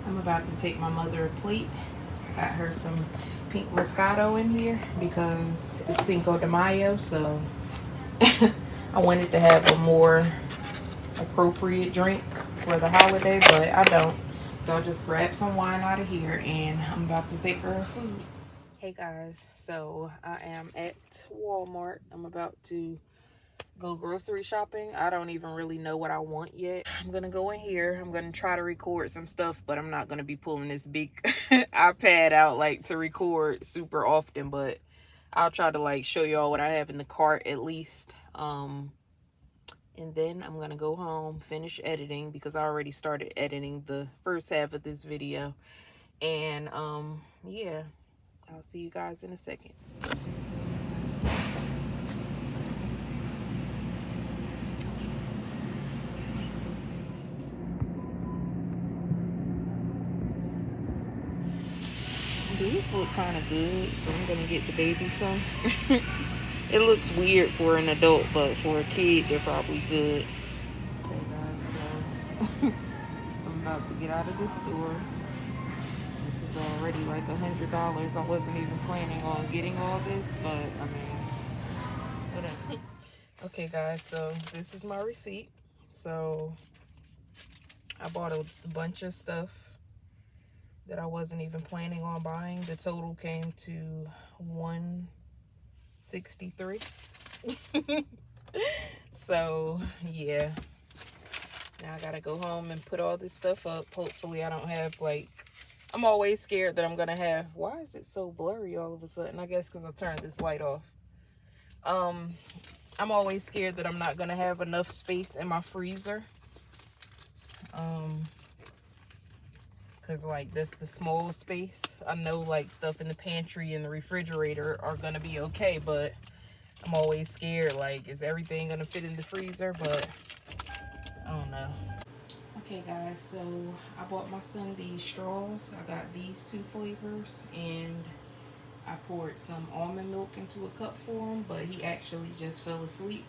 I'm about to take my mother a plate. Got her some pink Moscato in here because it's Cinco de Mayo, so I wanted to have a more appropriate drink for the holiday, but I don't. So I just grabbed some wine out of here and I'm about to take her her food. Hey guys, so I am at Walmart. I'm about to go grocery shopping. I don't even really know what I want yet. I'm gonna go in here. I'm gonna try to record some stuff, but I'm not gonna be pulling this big iPad out like to record super often, but I'll try to like show y'all what I have in the cart at least. And then I'm gonna go home, finish editing because I already started editing the first half of this video. And yeah, I'll see you guys in a second. These look kind of good, so I'm gonna get the baby some. It looks weird for an adult, but for a kid, they're probably good. Okay, guys, so I'm about to get out of this store. This is already like $100. I wasn't even planning on getting all this, but I mean, whatever. Okay, guys, so this is my receipt. So I bought a bunch of stuff that I wasn't even planning on buying. The total came to $163. So yeah, now I gotta go home and put all this stuff up. Hopefully I don't have like, I'm always scared that I'm gonna have, why is it so blurry all of a sudden? I guess because I turned this light off. I'm always scared that I'm not gonna have enough space in my freezer. Because like this the small space. I know like stuff in the pantry and the refrigerator are gonna be okay, but I'm always scared, like, is everything gonna fit in the freezer? But I don't know. Okay guys, so I bought my son these straws. I got these 2 flavors, and I poured some almond milk into a cup for him, but he actually just fell asleep.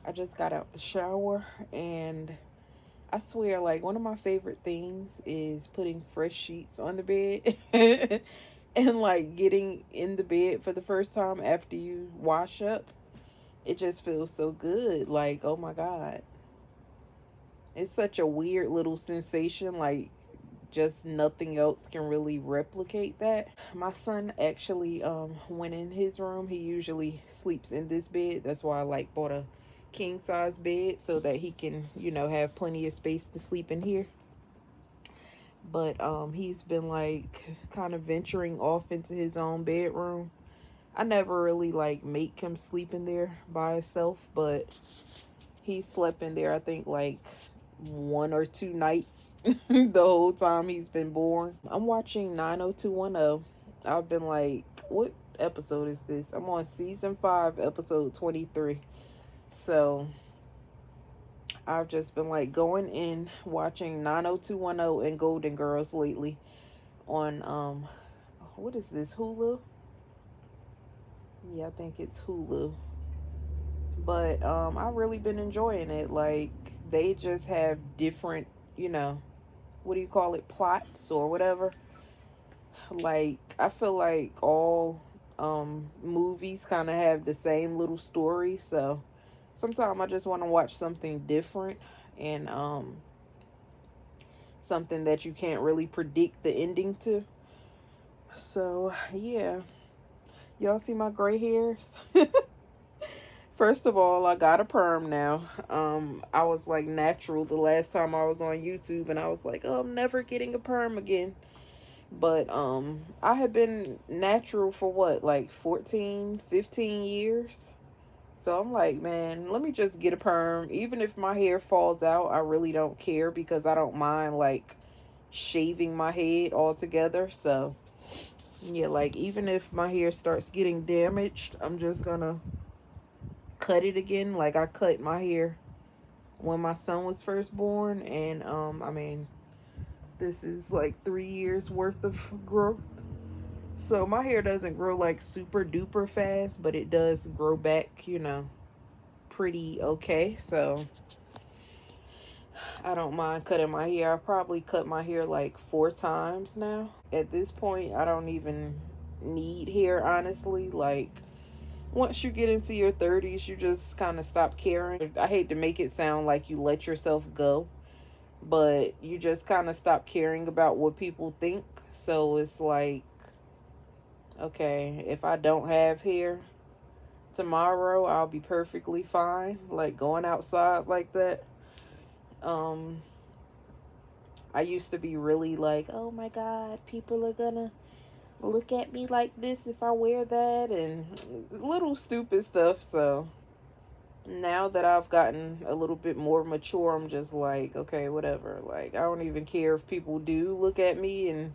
I just got out the shower, and I swear, like, one of my favorite things is putting fresh sheets on the bed and like getting in the bed for the first time after you wash up. It just feels so good. Like, oh my God. It's such a weird little sensation. Like, just nothing else can really replicate that. My son actually went in his room. He usually sleeps in this bed. That's why I like bought a king size bed so that he can, you know, have plenty of space to sleep in here. But he's been like kind of venturing off into his own bedroom. I never really like make him sleep in there by himself, but he slept in there I think like 1 or 2 nights the whole time he's been born. I'm watching 90210. I've been like, what episode is this? I'm on season 5, episode 23. So I've just been like going in watching 90210 and Golden Girls lately on what is this, Hulu? Yeah, I think it's Hulu. But I've really been enjoying it. Like, they just have different, you know, what do you call it, plots or whatever. Like, I feel like all movies kind of have the same little story, so sometimes I just want to watch something different, and something that you can't really predict the ending to. So yeah, y'all see my gray hairs? First of all, I got a perm now. I was like natural the last time I was on YouTube, and I was like, oh, I'm never getting a perm again. But I had been natural for what, like 14, 15 years. So I'm like, man, let me just get a perm. Even if my hair falls out, I really don't care, because I don't mind like shaving my head altogether. So yeah, like even if my hair starts getting damaged, I'm just gonna cut it again. Like, I cut my hair when my son was first born, and I mean, this is like 3 years worth of growth. So my hair doesn't grow like super duper fast, but it does grow back, you know, pretty okay. So I don't mind cutting my hair. I probably cut my hair like 4 times now. At this point, I don't even need hair, honestly. Like, once you get into your 30s, you just kind of stop caring. I hate to make it sound like you let yourself go, but you just kind of stop caring about what people think. So it's like, okay, if I don't have hair tomorrow, I'll be perfectly fine, like going outside like that. I used to be really like, oh my God, people are gonna look at me like this if I wear that, and little stupid stuff. So now that I've gotten a little bit more mature, I'm just like, okay, whatever. Like, I don't even care if people do look at me and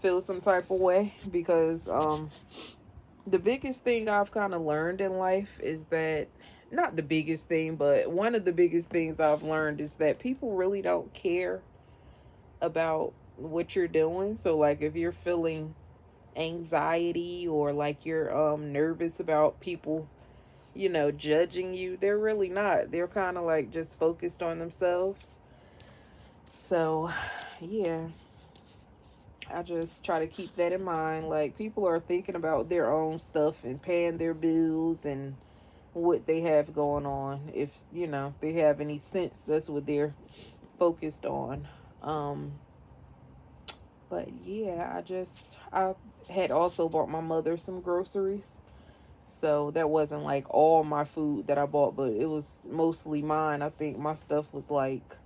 feel some type of way, because the biggest thing I've kind of learned in life is that, not the biggest thing, but one of the biggest things I've learned is that people really don't care about what you're doing. So like, if you're feeling anxiety, or like you're nervous about people, you know, judging you, they're really not. They're kind of like just focused on themselves. So yeah, I just try to keep that in mind. Like, people are thinking about their own stuff and paying their bills and what they have going on. If, you know, they have any sense, that's what they're focused on. But yeah, I had also bought my mother some groceries. So that wasn't like all my food that I bought, but it was mostly mine. I think my stuff was like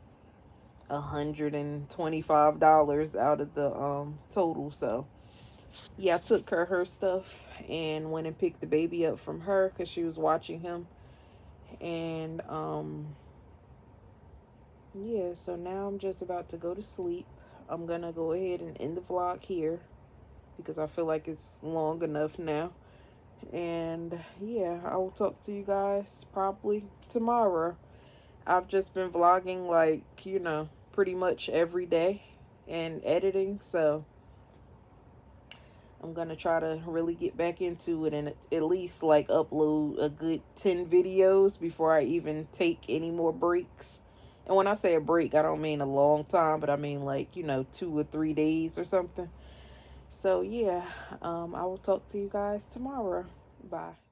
$125 out of the total. So yeah, I took her stuff and went and picked the baby up from her because she was watching him. And yeah, so now I'm just about to go to sleep. I'm gonna go ahead and end the vlog here because I feel like it's long enough now. And yeah, I will talk to you guys probably tomorrow. I've just been vlogging, like, you know, pretty much every day and editing, so I'm gonna try to really get back into it and at least like upload a good 10 videos before I even take any more breaks. And when I say a break, I don't mean a long time, but I mean like, you know, 2 or 3 days or something. So yeah, I will talk to you guys tomorrow. Bye.